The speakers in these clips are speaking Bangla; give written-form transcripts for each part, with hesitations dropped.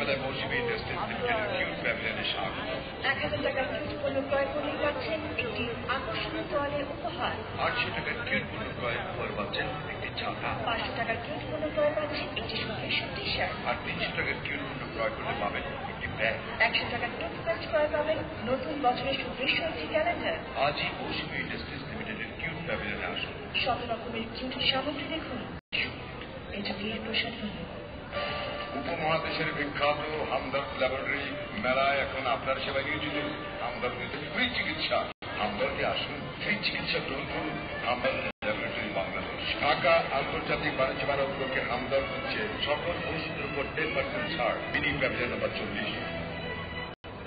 জানায় মৌসুমী ইন্ডাস্ট্রিজ লিমিটেডের কিউট প্যাভিলিয়নের স্বাগত। 1000 টাকার কিউট পণ্য ক্রয় করলে পাচ্ছেন একটি আকর্ষণীয় তোয়ালে উপহার। 800 টাকার কিউট পণ্য ক্রয় উপহার পাচ্ছেন একটি ছাতা। 500 টাকার কিউট পণ্য ক্রয় পাচ্ছেন একটি সুন্দর টি-শার্ট। আর 300 টাকার কিউট পণ্য ক্রয় করলে পাবেন একটি ব্যাগ। 100 টাকার টুথপেস্ট ক্রয় পাবেন নতুন বছরের সুদৃশ্য একটি ক্যালেন্ডার। আজই মৌসুমী ইন্ডাস্ট্রিজ লিমিটেডের কিউট প্যাভিলিয়নে আসুন। 100 রকমের কিউট সামগ্রী দেখুন। এটা বিয়ের প্রসাদ হল। উপমহাদেশের বিখ্যাত হামদর্দ ল্যাবরেটরি মেলায় এখন আপনার সেবা নিয়োজিত। হামদর্দ ফ্রি চিকিৎসা। হামদর্দে আসুন, ফ্রি চিকিৎসা গ্রহণ করুন। হামদর্দ ল্যাবরেটরি বাংলাদেশ। ঢাকা আন্তর্জাতিক বাণিজ্য মেলা উপলক্ষে হামদর্দ হচ্ছে সকল ওষুধের উপর 10% ছাড়। মিনি প্যাভিলিয়ন নম্বর 40।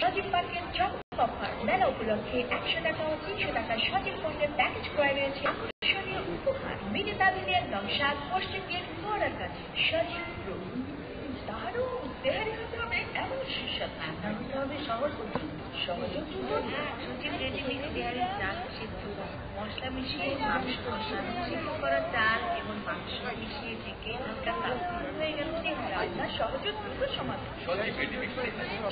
সজীব পার্কের চমক অফার। মেলা উপলক্ষে 100 টাকা ও 300 টাকার সজীব পণ্যের প্যাকেজ ক্রয় রয়েছে আকর্ষণীয় উপহার। মিনি প্যাভিলিয়ন নকশাদ পশ্চিম গেট ফোয়ারার কাছে। সজীব দারুণ তেহারি হতে হবে এমন সুস্বাদ। রান্না হতে হবে সহজ ও সহযোগ সজীব রেডিমিক্স তেহারি চাল সিদ্ধ মশলা মিশিয়ে মাংস কষা সিদ্ধ করা চাল এবং মাংস মিশিয়ে থেকে হালকা তাৎপর্য হয়ে গেল তেহারি। রান্না সহযোগ দ্রুত সমাধান। সজীব রেডিমিক্স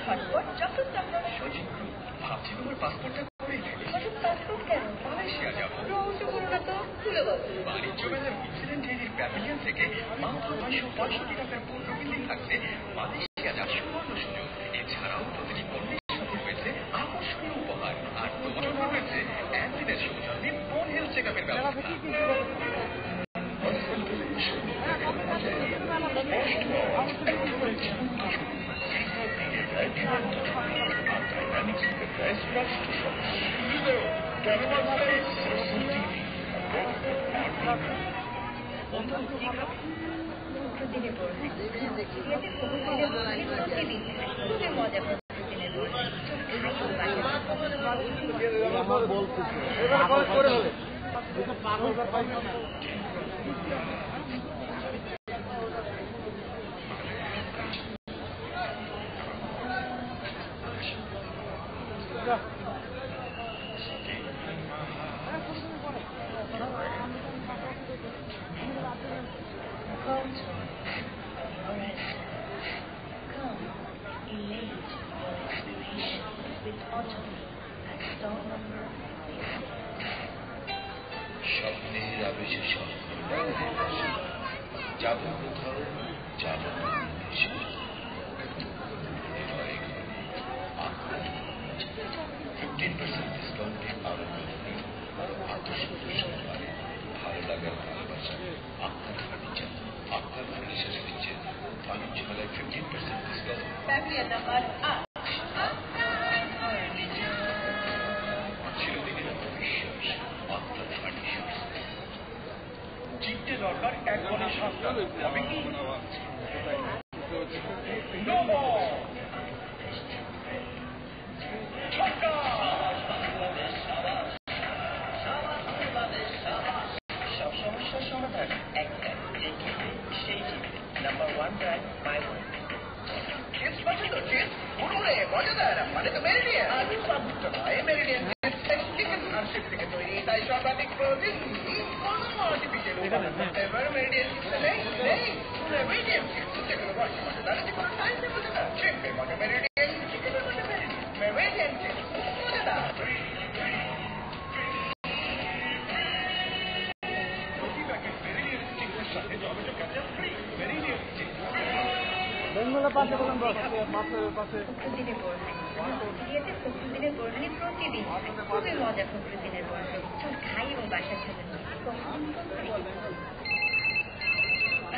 ঝটপট চট্টগ্রাম। সজীব গ্রুপ। ভাবছি তোমার পাসপোর্টটা করে ফেলি। সজীব পাসপোর্ট কেন? মালয়েশিয়া যাবো। রহস্য করো না তো, খুলে বলো। বাণিজ্য মেলার মিক্সিলেন্ট ডেইরির প্যাভিলিয়ন থেকে মাত্র 965 টাকার পণ্য কিনলে থাকছে মালয়েশিয়া যাওয়ার সুবর্ণ সুযোগ। এছাড়াও প্রতিটি পণ্যের সাথে রয়েছে আকর্ষণীয় উপহার। আর তোমার জন্য রয়েছে একদিনের সৌজন্যে বোন হেলথ চেক আপের ব্যবস্থা। প্রতিদিনে পড়বেন খুবই মজা। প্রতিদিনের স্বপ্নের আবেশে যাব কোথাও, যাব 15% ডিসকাউন্টে আরো আত্মসন্তোষ সম্মানে ভালো লাগার ভালোবাসা। আপনার ফার্নিচার, আপনার ফার্নিচারে দিচ্ছে বাণিজ্য মেলায় 15% ডিসকাউন্ট। Pavilion number 8। চিরদিনের বিশ্বাস আপনার ফার্নিচার। চিনতে দরকার এক বনে সাতটা হবে কি সব সমস্যার সমাধান একটা, সেই জিতবে। নাম্বার 1 ব্র্যান্ড মাই ওয়ান। মজাদার মানে তো মেরিডিয়ান। আমি সব বুঝতে পারি মেরিডিয়ান চিকেন আর শিপ থেকে তৈরি, তাই সর্বাধিক প্রোটিন কোনো আর্টিফিশিয়াল মেরিডিয়ান নেই নেই মেরিডিয়ান যেগুলো বয়সে মজাদার যেগুলো টাইমে মজাদার। শিপের মজা মেরিডিয়ান, চিকেনের মজা মেরিডিয়ান, মেরিডিয়ান মজাদার। প্রতিদিনের বোরহানি প্রতিদিন খুবই মজা। প্রতিদিনের বোরহানি চল খাই এবং বাসায় খাবেন।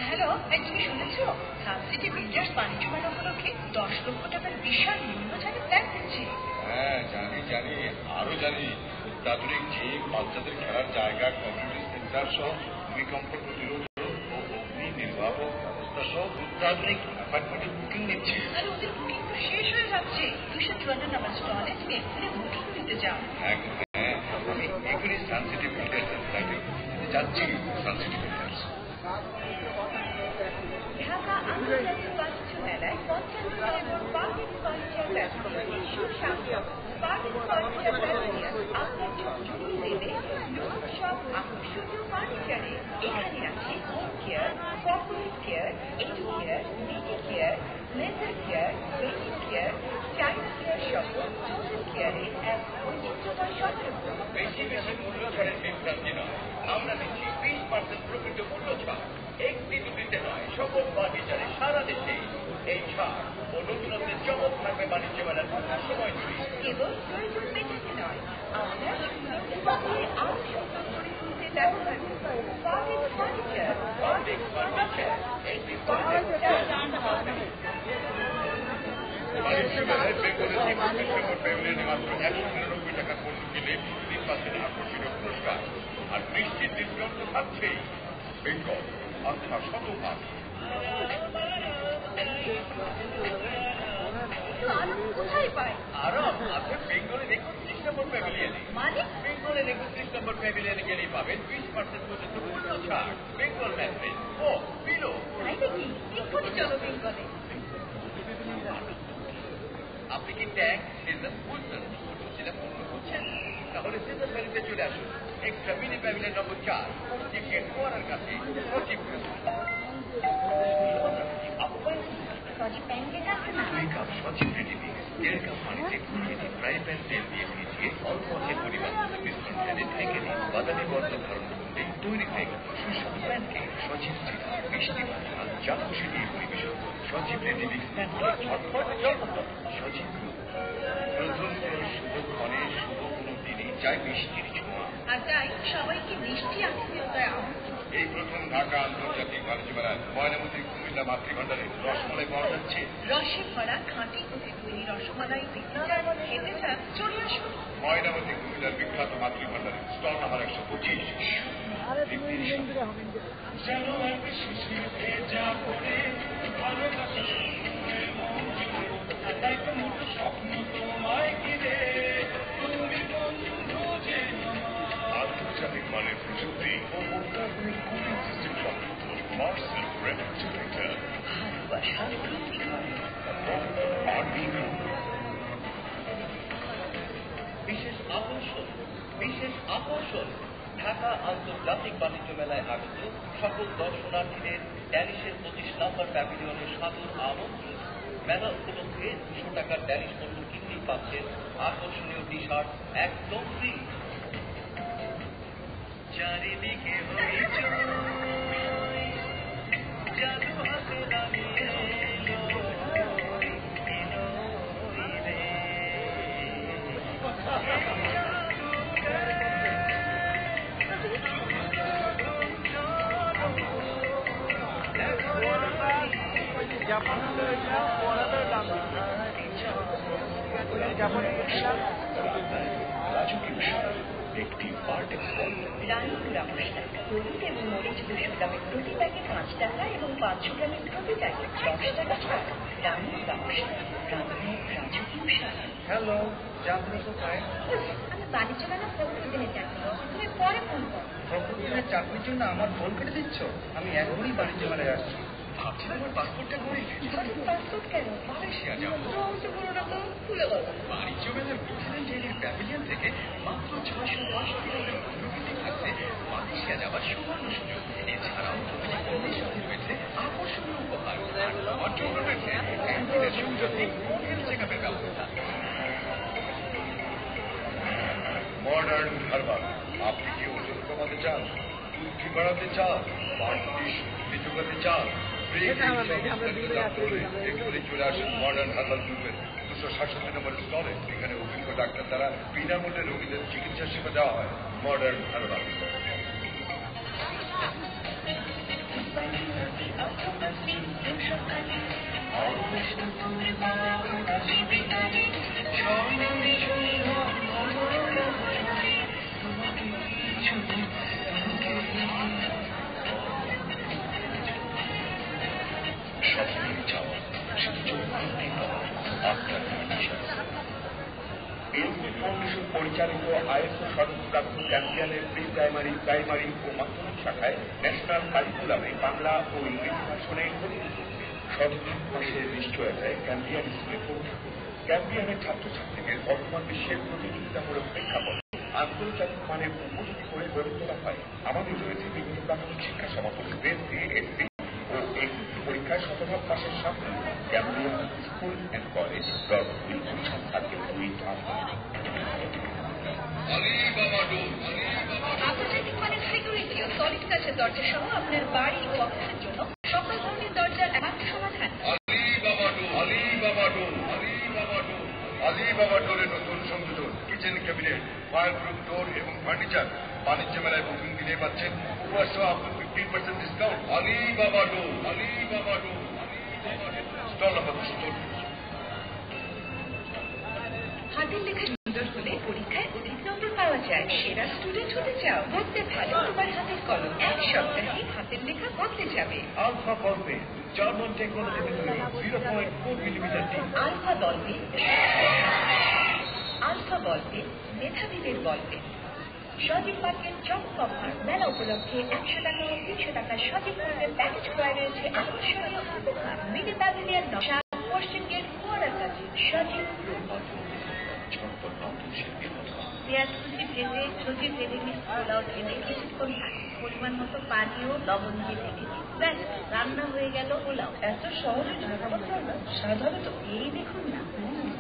হ্যালো, তুমি শুনেছো সানসিটি বিল্ডার্স বাণিজ্য মেলা উপলক্ষে 10 লক্ষ টাকার বিশাল নিম্নচালের প্ল্যান দিচ্ছে। হ্যাঁ জানি, আরো জানি। অত্যাধুনিক জিম, বাচ্চাদের খেলার জায়গা, কমিউনিটি সেন্টার সহ ভূমিকম্প প্রতিরোধ ও অগ্নি নির্বাপক ব্যবস্থা সহ অত্যাধুনিক অ্যাপার্টমেন্টের বুকিং নিচ্ছে। আর ওদের বুকিং তো শেষ হয়ে যাচ্ছে। 254 নম্বর স্টলে তুমি এখানে বুকিং দিতে চাও? হ্যাঁ, আমি এগুলি সানসিটি বিল্ডার্সের ফ্ল্যাটে যাচ্ছি। Sun City builders. ঢাকা আন্তর্জাতিক বাণিজ্য মেলায় 55 নম্বর পার্কিং ফার্নিচার প্যাভিলিয়ন। সুস্বাস্থ্য পার্কিং ফার্নিচার প্যাভিলিয়ন আপনার ঝুঁকি দেবে নতুন সব আকর্ষণীয় ফার্নিচারে। এখানে আছে home care, corporate care, edu care, beauty care, laser care, baby care, child care সহ চিলড্রেন কেয়ারে এক ঐতিহ্যময় সম্পর্ক। বেশি বেশি মূল্য ছাড়ের বিভ্রান্তি নয়, আমরা দিচ্ছি 20% প্রকৃত মূল্য ছাড়। একটি দুটিতে নয়, সকল ফার্নিচারে সারা দেশে এই ছাড় ও নতুনত্বের চমক থাকবে বাণিজ্য মেলার পুরো সময় জুড়ে। কেবল প্রয়োজন মেটাতে নয়, আমরা সুন্দরকে বানিয়ে আরো সুন্দর করে তুলতে ব্যবহার করব ফার্নিক ফার্নিচার। ফার্নিক ফার্নিচার, একটি বাণিজ্য মেলায় বেঙ্গলের ডিসেম্বর প্যাভিলিয়নে মাত্র 199 টাকা পণ্য কিনে 3% আকর্ষণীয় পুরস্কার আর নিশ্চিত ডিসকাউন্ট তো থাকছেই। বেঙ্গল অর্থাৎ শতভাগ আনন্দ কোথায় পায়? আরাম আছে বেঙ্গলের 31 নম্বর প্যাভিলিয়নে। মানে বেঙ্গলের 31 নম্বর প্যাভিলিয়নে গেলেই পাবেন 20% পর্যন্ত মূল্য ছাড়। বেঙ্গল ম্যাট্রেস ও পিলো। তাই নাকি? এক্ষুনি চলো বেঙ্গলে। আপনি কি ট্যাঙ্ক, সিজন, ফুলসন সেটা পূর্ণ করছেন? তাহলে সিজন ভ্যালিতে চলে আসুন। এক্সট্রা মিনি প্যাভিলিয়ন নম্বর 4, টিকিট ফোয়ারার কাছে সচিবপুর। সজি প্যান্ডেল আছে না? 2 কাপ সচিব রেডি মিক্স, 1.5 কাপ পানিতে গুলিয়ে নিন, ফ্রাই প্যান তেল দিয়ে ভিজিয়ে অল্প আছে পরিমাণ মিশ্রণ ঢেলে ঢেকে দিন। বাদামি গন্ধ ধারণ করলেই তৈরি হয়ে গেল সুস্বাদু প্যানকেক। সচিব চিনি, মিষ্টি ভাজা, যা খুশি দিয়ে পরিবেশন করুন। সচিব রেডি মিক্স প্যানকেক, ঝটপট জনপদ। সচিব গ্রুপ, প্রথম শুভক্ষণে শুভ কোনো দিনে চাই মিষ্টির ছোঁয়া। আর তাই সবাইকে মিষ্টি আত্মীয়তায় আমন্ত্রণ। এই প্রথম ঢাকা আন্তর্জাতিক বাণিজ্য মেলায় ময়নামতি কুমিল্লা মাতৃভান্ডারে রসমালাই পাওয়া যাচ্ছে। রসে ভরা খাঁটি দুধে তৈরি রসমালাই দেখতে চান, খেতে চান, চলে আসুন ময়নামতি কুমিল্লার বিখ্যাত মাতৃভান্ডারে, স্টল নাম্বার 125। আন্তর্জাতিক মানের প্রযুক্তি ও অত্যাধুনিক কুলিং সিস্টেম সম্পন্ন মার্সেল রেফ্রিজারেটর। ভালোবাসা তৈরি করে। বিশেষ আকর্ষণ, বিশেষ আকর্ষণ। ঢাকা আন্তর্জাতিক বাণিজ্য মেলায় আগত সকল দর্শনার্থীদের ড্যানিশের 25 নম্বর প্যাভিলিয়নের সাদর আমন্ত্রণ। মেলা উপলক্ষে 200 টাকার ড্যানিশ পণ্য কিনতেই পাচ্ছেন আকর্ষণীয় টি শার্ট একদম ফ্রি। চারিদিকে জাদু হাতে নামিয়ে একটি পার্টি রানী গ্রামস্টার হলুদ এবং মরিচ 200 গ্রামের প্রতি প্যাকেট 5 টাকা এবং 500 গ্রামের প্রতি প্যাকেট 10 টাকা ছাড়। রানী গ্রামস্টার, রান্নায় রাজকীয়। হ্যালো, যাত্রা কোথায়? আমি বাণিজ্য মেলা প্রথম দিনে যাচ্ছি, তুমি পরে ফোন করো। প্রথম দিনের চাকরির জন্য আমার ফোন কেটে দিচ্ছ? আমি এখনই বাণিজ্য মেলায় আসছি। ভাবছি আমার পাসপোর্টটা করে পাসপোর্ট কেন? মালয়েশিয়া যাবো। রহস্য পুরো না তো খুলে গেল। বাণিজ্য মেলার প্রেসিডেন্ট এরিয়ার প্যাভিলিয়ন থেকে মাত্র 605 কিলোমিটার দূরত্বে থাকছে মালয়েশিয়া যাওয়ার সুবর্ণ সুযোগ। এছাড়াও অন্যের সাথে রয়েছে আকর্ষণীয় উপহার আর আমার জন্য রয়েছে একদিনের সুযোগে হোটেল চেকআপের ব্যবস্থা। Modern herbal. আপনি কি ওজন কমাতে চান, বুদ্ধি বাড়াতে চান, বাড়তি শক্তি যোগাতে চান? চলে আসুন মডার্ন হারবাল গ্রুপের 267 নম্বর স্টলে। এখানে অভিজ্ঞ ডাক্তার দ্বারা বিনামূল্যে রোগীদের চিকিৎসা সেবা দেওয়া হয়। Modern herbal. স্বপ্নের চাওয়া সুযোগ আপনার এলপি ফাউন্ডেশন পরিচালিত আইএসও সনদপ্রাপ্ত ক্যাম্পিয়ানের প্রি প্রাইমারি, প্রাইমারি ও মাধ্যমিক শাখায় ন্যাশনাল কারিকুলামে বাংলা ও ইংরেজি ভাষণে শতভাগ পাশের নিশ্চয়তায় ক্যাম্পিয়ান স্কুলে পড়তে হবে। ক্যাম্পিয়ানের ছাত্রছাত্রীদের বর্তমান বিশ্বের প্রতিযোগিতামূলক প্রেক্ষাপট আন্তর্জাতিক মানের উপযোগী করে গড়ে তোলা হয়। আমাদের রয়েছে বিভিন্ন প্রাথমিক শিক্ষা সমাপনী গ্রেড 3 এসপি ও এসএসসি পরীক্ষা পরীক্ষায় শতভাগ পাশের সাথে ক্যাম্ব্রিয়ান স্কুল অ্যান্ড কলেজ রডগুলি গুলশান সার্কেল 2 আন্তর্জাতিক মানের সিকিউরিটি ও সলিড কাচের দরজা সহ আপনার বাড়ি ও অফিসের জন্য সকল ধরনের দরজার একমাত্র সমাধান আলিবাবা ডোরের নতুন সংযোজন, kitchen cabinet, fire proof door এবং ফার্নিচার। বাণিজ্য মেলায় বুকিং দিলে পাচ্ছেন উপহার সহ আপনার 15% ডিসকাউন্ট। আলিবাবা ডোর, স্টল নম্বর 200। হাতের লেখা সুন্দর হলে পরীক্ষায় অধিক নম্বর পাওয়া যায়। সেরা স্টুডেন্ট হতে চাও? পড়তে ভালো, তোমার হাতের কলম 1 সপ্তাহে হাতের লেখা বদলে যাবে। আলফা বলপেন, জার্মান টেকনোলজিতে তৈরি 0.4 মিলিমিটার টিপ। আলফা বলপেন মেধাবীদের বলপেন। সজীব পার্কের চমক অফার। মেলা উপলক্ষে 100 টাকা ও 300 টাকা সজীব পণ্যের প্যাকেজ ক্রয় রয়েছে আকর্ষণীয় উপহার। মিনি প্যাভিলিয়ন নকশা, পশ্চিম গেট ফোয়ারার কাছে। সজীব ঝটপট নতুন শিল্পীর মতো পেঁয়াজ কুচি ভেজে, সবজি ভেজে মিক্স পোলাও ভেজে কিছুক্ষণ থাকে, পরিমাণ মতো পানি ও লবণ দিয়ে ঢেকে দিন। ব্যাস, রান্না হয়ে গেল পোলাও। এত সহজে ঢাকাবো না, সাধারণত এই দেখুন না।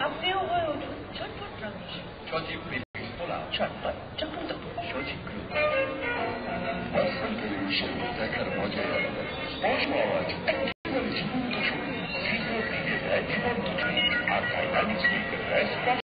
আপনিও হয়ে উঠুন ঝটপট রান্না। সজীব প্রিমিক্স পোলাও, ঝটপট চটপট। সজীব গ্রুপ দেখার মজাই আলাদা। স্পষ্ট আওয়াজ, একেবারে জীবন্ত শরীর, ভিডিও দিয়ে দেয় জীবন্ত আর ডাইনামিক স্পিকার দেয়